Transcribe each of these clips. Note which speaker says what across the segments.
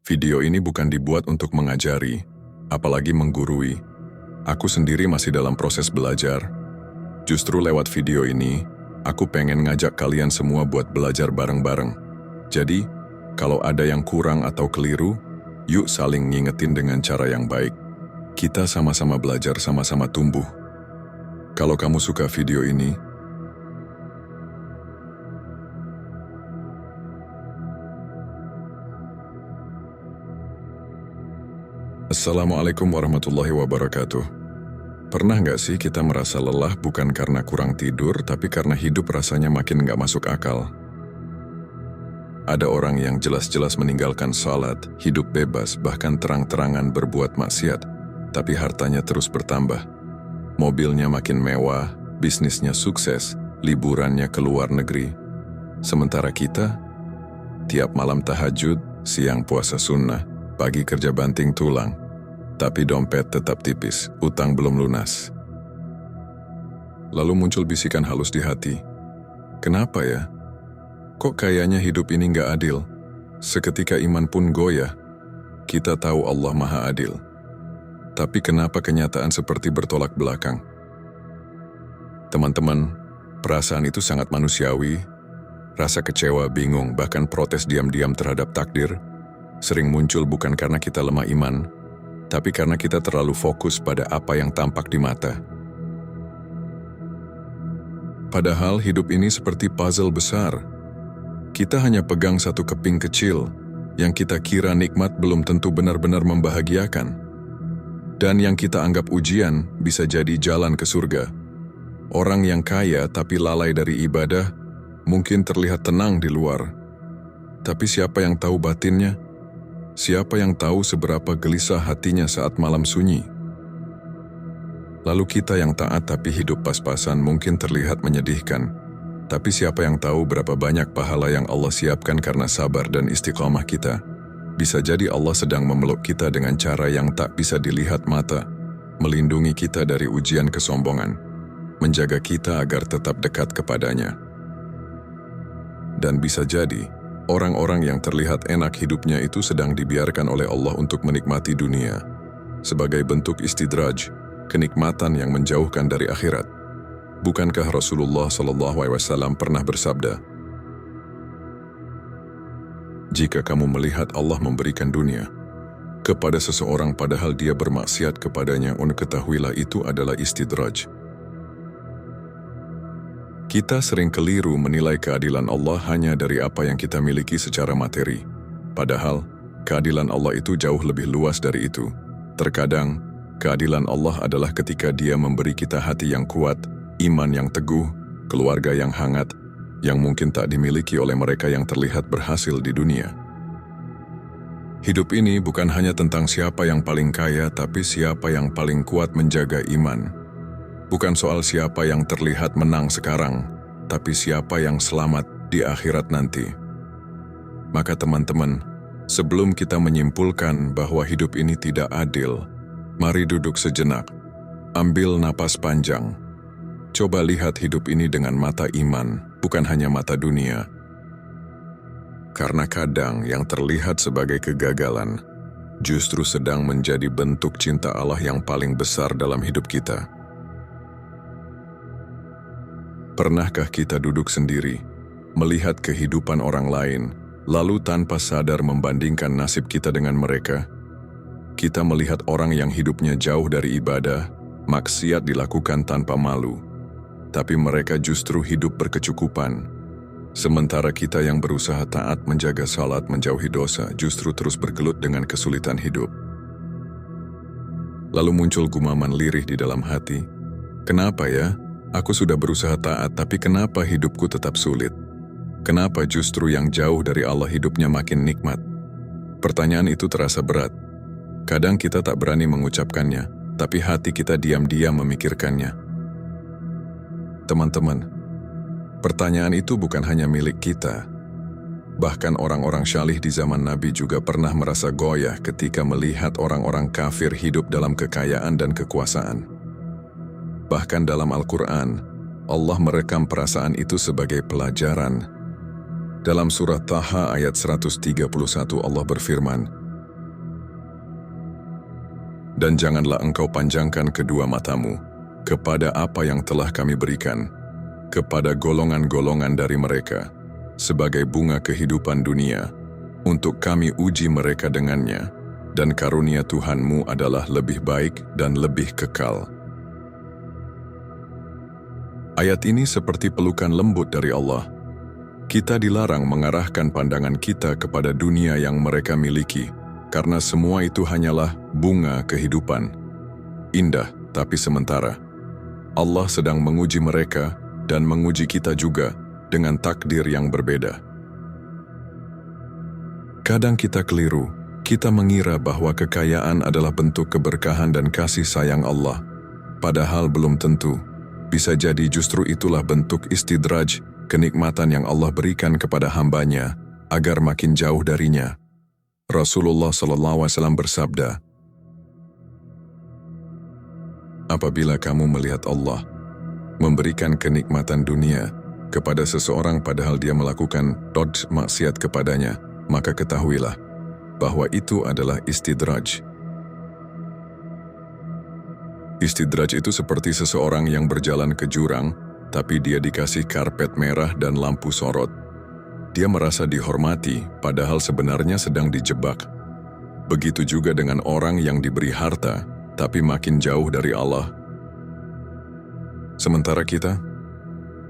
Speaker 1: Video ini bukan dibuat untuk mengajari, apalagi menggurui. Aku sendiri masih dalam proses belajar. Justru lewat video ini, aku pengen ngajak kalian semua buat belajar bareng-bareng. Jadi, kalau ada yang kurang atau keliru, yuk saling ngingetin dengan cara yang baik. Kita sama-sama belajar, sama-sama tumbuh. Kalau kamu suka video ini, Assalamualaikum warahmatullahi wabarakatuh. Pernah nggak sih kita merasa lelah bukan karena kurang tidur, tapi karena hidup rasanya makin nggak masuk akal? Ada orang yang jelas-jelas meninggalkan salat, hidup bebas, bahkan terang-terangan berbuat maksiat, tapi hartanya terus bertambah. Mobilnya makin mewah, bisnisnya sukses, liburannya ke luar negeri. Sementara kita, tiap malam tahajud, siang puasa sunnah, pagi kerja banting tulang, tapi dompet tetap tipis, utang belum lunas. Lalu muncul bisikan halus di hati. Kenapa ya? Kok kayaknya hidup ini nggak adil? Seketika iman pun goyah. Kita tahu Allah Maha Adil. Tapi kenapa kenyataan seperti bertolak belakang? Teman-teman, perasaan itu sangat manusiawi. Rasa kecewa, bingung, bahkan protes diam-diam terhadap takdir sering muncul bukan karena kita lemah iman, tapi karena kita terlalu fokus pada apa yang tampak di mata. Padahal hidup ini seperti puzzle besar. Kita hanya pegang satu keping kecil, yang kita kira nikmat belum tentu benar-benar membahagiakan. Dan yang kita anggap ujian bisa jadi jalan ke surga. Orang yang kaya tapi lalai dari ibadah, mungkin terlihat tenang di luar. Tapi siapa yang tahu batinnya? Siapa yang tahu seberapa gelisah hatinya saat malam sunyi? Lalu kita yang taat tapi hidup pas-pasan mungkin terlihat menyedihkan. Tapi siapa yang tahu berapa banyak pahala yang Allah siapkan karena sabar dan istiqamah kita? Bisa jadi Allah sedang memeluk kita dengan cara yang tak bisa dilihat mata, melindungi kita dari ujian kesombongan, menjaga kita agar tetap dekat kepadanya. Dan bisa jadi, orang-orang yang terlihat enak hidupnya itu sedang dibiarkan oleh Allah untuk menikmati dunia, sebagai bentuk istidraj, kenikmatan yang menjauhkan dari akhirat. Bukankah Rasulullah SAW pernah bersabda, "Jika kamu melihat Allah memberikan dunia kepada seseorang padahal dia bermaksiat kepadanya, ketahuilah itu adalah istidraj." Kita sering keliru menilai keadilan Allah hanya dari apa yang kita miliki secara materi. Padahal, keadilan Allah itu jauh lebih luas dari itu. Terkadang, keadilan Allah adalah ketika Dia memberi kita hati yang kuat, iman yang teguh, keluarga yang hangat, yang mungkin tak dimiliki oleh mereka yang terlihat berhasil di dunia. Hidup ini bukan hanya tentang siapa yang paling kaya, tapi siapa yang paling kuat menjaga iman. Bukan soal siapa yang terlihat menang sekarang, tapi siapa yang selamat di akhirat nanti. Maka teman-teman, sebelum kita menyimpulkan bahwa hidup ini tidak adil, mari duduk sejenak, ambil napas panjang. Coba lihat hidup ini dengan mata iman, bukan hanya mata dunia. Karena kadang yang terlihat sebagai kegagalan, justru sedang menjadi bentuk cinta Allah yang paling besar dalam hidup kita. Pernahkah kita duduk sendiri, melihat kehidupan orang lain, lalu tanpa sadar membandingkan nasib kita dengan mereka? Kita melihat orang yang hidupnya jauh dari ibadah, maksiat dilakukan tanpa malu, tapi mereka justru hidup berkecukupan. Sementara kita yang berusaha taat menjaga salat, menjauhi dosa, justru terus bergelut dengan kesulitan hidup. Lalu muncul gumaman lirih di dalam hati. Kenapa ya? Aku sudah berusaha taat, tapi kenapa hidupku tetap sulit? Kenapa justru yang jauh dari Allah hidupnya makin nikmat? Pertanyaan itu terasa berat. Kadang kita tak berani mengucapkannya, tapi hati kita diam-diam memikirkannya. Teman-teman, pertanyaan itu bukan hanya milik kita. Bahkan orang-orang syalih di zaman Nabi juga pernah merasa goyah ketika melihat orang-orang kafir hidup dalam kekayaan dan kekuasaan. Bahkan dalam Al-Quran, Allah merekam perasaan itu sebagai pelajaran. Dalam surah Taha ayat 131 Allah berfirman, Dan janganlah engkau panjangkan kedua matamu kepada apa yang telah kami berikan kepada golongan-golongan dari mereka sebagai bunga kehidupan dunia, untuk kami uji mereka dengannya, dan karunia Tuhanmu adalah lebih baik dan lebih kekal. Ayat ini seperti pelukan lembut dari Allah. Kita dilarang mengarahkan pandangan kita kepada dunia yang mereka miliki, karena semua itu hanyalah bunga kehidupan. Indah tapi sementara. Allah sedang menguji mereka dan menguji kita juga dengan takdir yang berbeda. Kadang kita keliru. Kita mengira bahwa kekayaan adalah bentuk keberkahan dan kasih sayang Allah. Padahal belum tentu. Bisa jadi justru itulah bentuk istidraj, kenikmatan yang Allah berikan kepada hambanya agar makin jauh darinya. Rasulullah SAW bersabda, apabila kamu melihat Allah memberikan kenikmatan dunia kepada seseorang padahal dia melakukan maksiat kepadanya, maka ketahuilah bahwa itu adalah istidraj. Istidraj itu seperti seseorang yang berjalan ke jurang, tapi dia dikasih karpet merah dan lampu sorot. Dia merasa dihormati, padahal sebenarnya sedang dijebak. Begitu juga dengan orang yang diberi harta, tapi makin jauh dari Allah. Sementara kita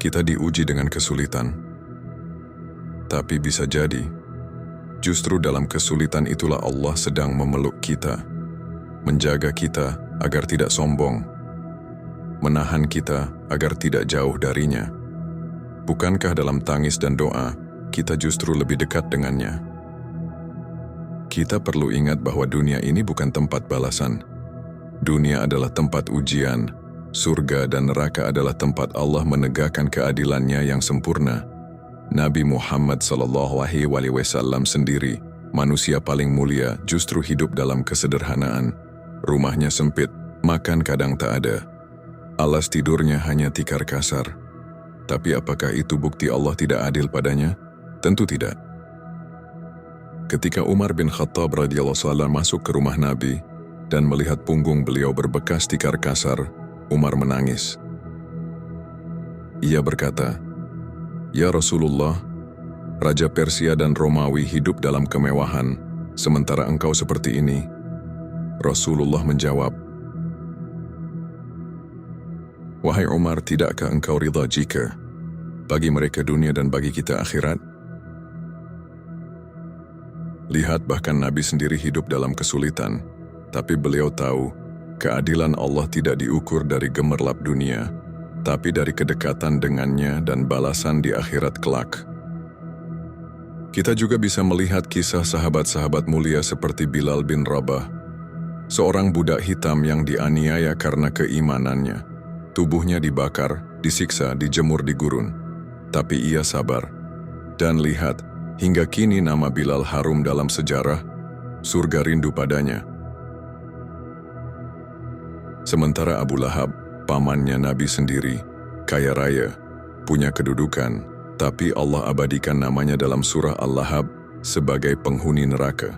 Speaker 1: diuji dengan kesulitan. Tapi bisa jadi, justru dalam kesulitan itulah Allah sedang memeluk kita, menjaga kita agar tidak sombong, menahan kita agar tidak jauh darinya. Bukankah dalam tangis dan doa, kita justru lebih dekat dengannya? Kita perlu ingat bahwa dunia ini bukan tempat balasan. Dunia adalah tempat ujian, surga dan neraka adalah tempat Allah menegakkan keadilannya yang sempurna. Nabi Muhammad SAW sendiri, manusia paling mulia, justru hidup dalam kesederhanaan. Rumahnya sempit, makan kadang tak ada. Alas tidurnya hanya tikar kasar. Tapi apakah itu bukti Allah tidak adil padanya? Tentu tidak. Ketika Umar bin Khattab radhiyallahu masuk ke rumah Nabi dan melihat punggung beliau berbekas tikar kasar, Umar menangis. Ia berkata, "Ya Rasulullah, Raja Persia dan Romawi hidup dalam kemewahan, sementara engkau seperti ini." Rasulullah menjawab, "Wahai Umar, tidakkah engkau ridha jika bagi mereka dunia dan bagi kita akhirat?" Lihat, bahkan Nabi sendiri hidup dalam kesulitan, tapi beliau tahu keadilan Allah tidak diukur dari gemerlap dunia, tapi dari kedekatan dengannya dan balasan di akhirat kelak. Kita juga bisa melihat kisah sahabat-sahabat mulia seperti Bilal bin Rabah, seorang budak hitam yang dianiaya karena keimanannya. Tubuhnya dibakar, disiksa, dijemur di gurun. Tapi ia sabar. Dan lihat, hingga kini nama Bilal harum dalam sejarah, surga rindu padanya. Sementara Abu Lahab, pamannya Nabi sendiri, kaya raya, punya kedudukan, tapi Allah abadikan namanya dalam surah Al-Lahab sebagai penghuni neraka.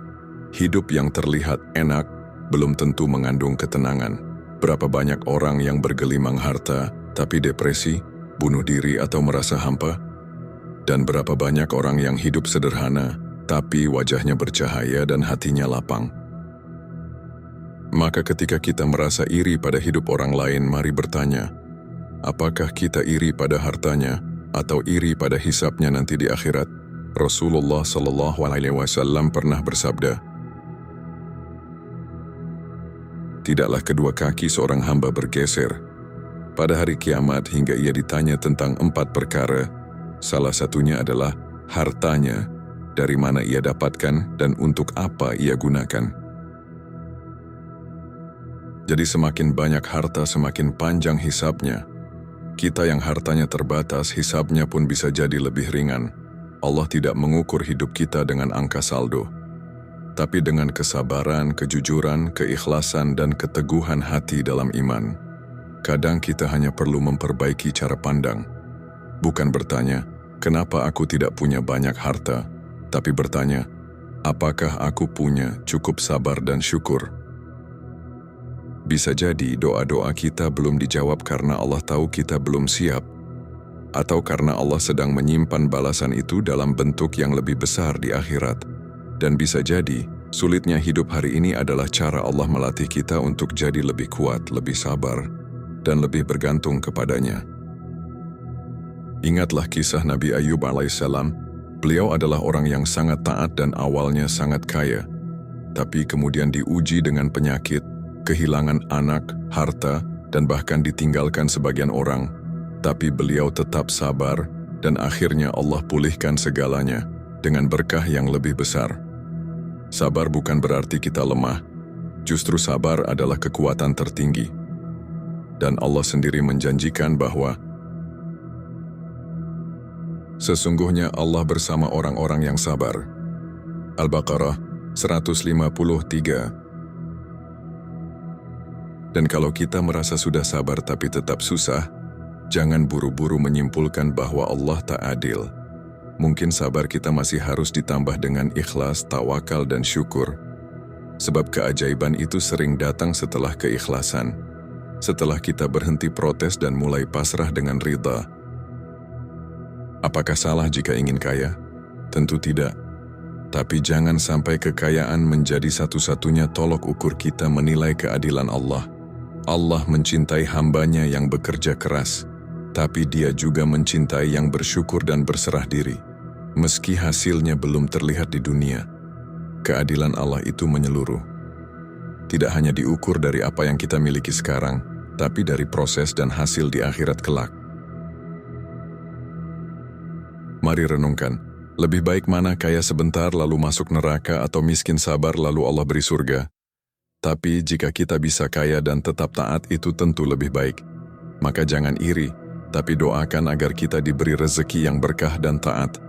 Speaker 1: Hidup yang terlihat enak belum tentu mengandung ketenangan. Berapa banyak orang yang bergelimang harta, tapi depresi, bunuh diri atau merasa hampa? Dan berapa banyak orang yang hidup sederhana, tapi wajahnya bercahaya dan hatinya lapang? Maka ketika kita merasa iri pada hidup orang lain, mari bertanya, apakah kita iri pada hartanya atau iri pada hisabnya nanti di akhirat? Rasulullah SAW pernah bersabda, "Tidaklah kedua kaki seorang hamba bergeser pada hari kiamat hingga ia ditanya tentang 4 perkara. Salah satunya adalah hartanya, dari mana ia dapatkan dan untuk apa ia gunakan." Jadi semakin banyak harta, semakin panjang hisabnya. Kita yang hartanya terbatas, hisabnya pun bisa jadi lebih ringan. Allah tidak mengukur hidup kita dengan angka saldo, tapi dengan kesabaran, kejujuran, keikhlasan, dan keteguhan hati dalam iman. Kadang kita hanya perlu memperbaiki cara pandang. Bukan bertanya, kenapa aku tidak punya banyak harta, tapi bertanya, apakah aku punya cukup sabar dan syukur? Bisa jadi doa-doa kita belum dijawab karena Allah tahu kita belum siap, atau karena Allah sedang menyimpan balasan itu dalam bentuk yang lebih besar di akhirat. Dan bisa jadi, sulitnya hidup hari ini adalah cara Allah melatih kita untuk jadi lebih kuat, lebih sabar, dan lebih bergantung kepadanya. Ingatlah kisah Nabi Ayub alaihissalam. Beliau adalah orang yang sangat taat dan awalnya sangat kaya, tapi kemudian diuji dengan penyakit, kehilangan anak, harta, dan bahkan ditinggalkan sebagian orang. Tapi beliau tetap sabar, dan akhirnya Allah pulihkan segalanya dengan berkah yang lebih besar. Sabar bukan berarti kita lemah, justru sabar adalah kekuatan tertinggi. Dan Allah sendiri menjanjikan bahwa sesungguhnya Allah bersama orang-orang yang sabar. Al-Baqarah 153. Dan kalau kita merasa sudah sabar tapi tetap susah, jangan buru-buru menyimpulkan bahwa Allah tak adil. Mungkin sabar kita masih harus ditambah dengan ikhlas, tawakal, dan syukur. Sebab keajaiban itu sering datang setelah keikhlasan. Setelah kita berhenti protes dan mulai pasrah dengan ridha. Apakah salah jika ingin kaya? Tentu tidak. Tapi jangan sampai kekayaan menjadi satu-satunya tolok ukur kita menilai keadilan Allah. Allah mencintai hambanya yang bekerja keras, tapi Dia juga mencintai yang bersyukur dan berserah diri. Meski hasilnya belum terlihat di dunia, keadilan Allah itu menyeluruh. Tidak hanya diukur dari apa yang kita miliki sekarang, tapi dari proses dan hasil di akhirat kelak. Mari renungkan, lebih baik mana kaya sebentar lalu masuk neraka atau miskin sabar lalu Allah beri surga? Tapi jika kita bisa kaya dan tetap taat itu tentu lebih baik. Maka jangan iri, tapi doakan agar kita diberi rezeki yang berkah dan taat.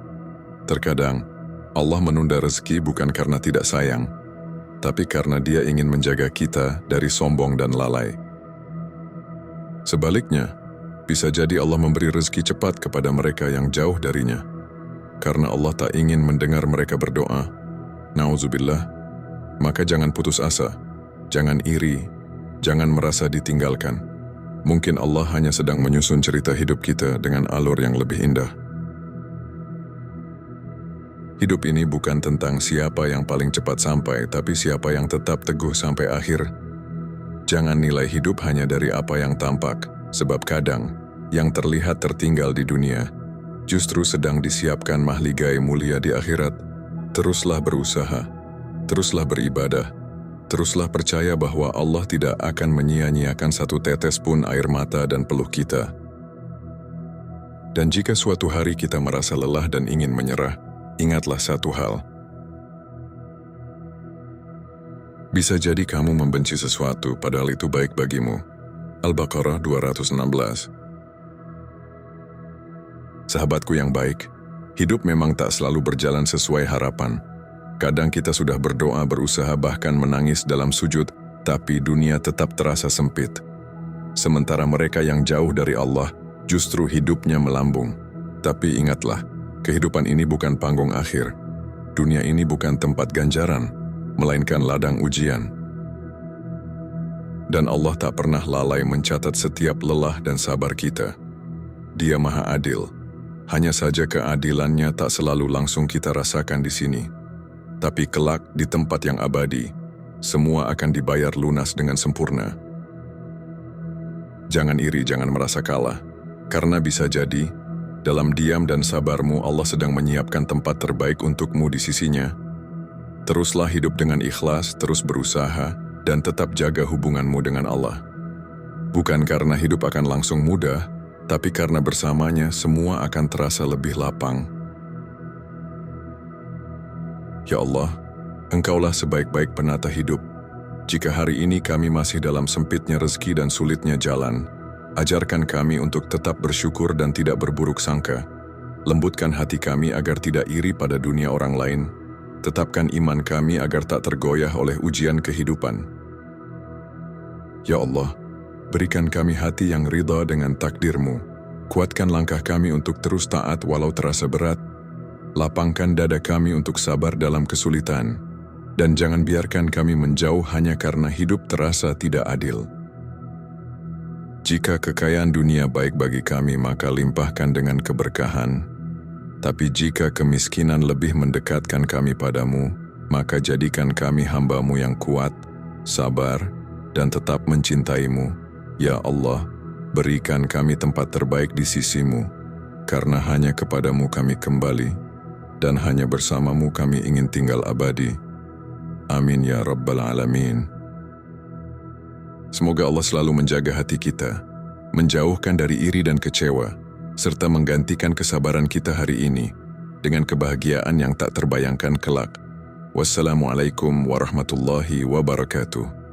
Speaker 1: Terkadang, Allah menunda rezeki bukan karena tidak sayang, tapi karena Dia ingin menjaga kita dari sombong dan lalai. Sebaliknya, bisa jadi Allah memberi rezeki cepat kepada mereka yang jauh darinya, karena Allah tak ingin mendengar mereka berdoa. Nauzubillah. Maka jangan putus asa. Jangan iri, jangan merasa ditinggalkan. Mungkin Allah hanya sedang menyusun cerita hidup kita dengan alur yang lebih indah. Hidup ini bukan tentang siapa yang paling cepat sampai, tapi siapa yang tetap teguh sampai akhir. Jangan nilai hidup hanya dari apa yang tampak, sebab kadang yang terlihat tertinggal di dunia justru sedang disiapkan mahligai mulia di akhirat. Teruslah berusaha, teruslah beribadah, teruslah percaya bahwa Allah tidak akan menyia-nyiakan satu tetes pun air mata dan peluh kita. Dan jika suatu hari kita merasa lelah dan ingin menyerah, ingatlah satu hal. Bisa jadi kamu membenci sesuatu padahal itu baik bagimu. Al-Baqarah 216. Sahabatku yang baik, hidup memang tak selalu berjalan sesuai harapan. Kadang kita sudah berdoa, berusaha, bahkan menangis dalam sujud, tapi dunia tetap terasa sempit. Sementara mereka yang jauh dari Allah, justru hidupnya melambung. Tapi ingatlah, kehidupan ini bukan panggung akhir. Dunia ini bukan tempat ganjaran, melainkan ladang ujian. Dan Allah tak pernah lalai mencatat setiap lelah dan sabar kita. Dia Maha Adil. Hanya saja keadilannya tak selalu langsung kita rasakan di sini. Tapi kelak di tempat yang abadi, semua akan dibayar lunas dengan sempurna. Jangan iri, jangan merasa kalah. Karena bisa jadi, dalam diam dan sabarmu Allah sedang menyiapkan tempat terbaik untukmu di sisinya. Teruslah hidup dengan ikhlas, terus berusaha, dan tetap jaga hubunganmu dengan Allah. Bukan karena hidup akan langsung mudah, tapi karena bersamanya semua akan terasa lebih lapang. Ya Allah, Engkaulah sebaik-baik penata hidup. Jika hari ini kami masih dalam sempitnya rezeki dan sulitnya jalan, ajarkan kami untuk tetap bersyukur dan tidak berburuk sangka. Lembutkan hati kami agar tidak iri pada dunia orang lain. Tetapkan iman kami agar tak tergoyah oleh ujian kehidupan. Ya Allah, berikan kami hati yang ridha dengan takdir-Mu. Kuatkan langkah kami untuk terus taat walau terasa berat. Lapangkan dada kami untuk sabar dalam kesulitan. Dan jangan biarkan kami menjauh hanya karena hidup terasa tidak adil. Jika kekayaan dunia baik bagi kami, maka limpahkan dengan keberkahan. Tapi jika kemiskinan lebih mendekatkan kami padamu, maka jadikan kami hamba-Mu yang kuat, sabar, dan tetap mencintaimu. Ya Allah, berikan kami tempat terbaik di sisi-Mu, karena hanya kepadamu kami kembali, dan hanya bersamamu kami ingin tinggal abadi. Amin ya Rabbal Alamin. Semoga Allah selalu menjaga hati kita, menjauhkan dari iri dan kecewa, serta menggantikan kesabaran kita hari ini dengan kebahagiaan yang tak terbayangkan kelak. Wassalamualaikum warahmatullahi wabarakatuh.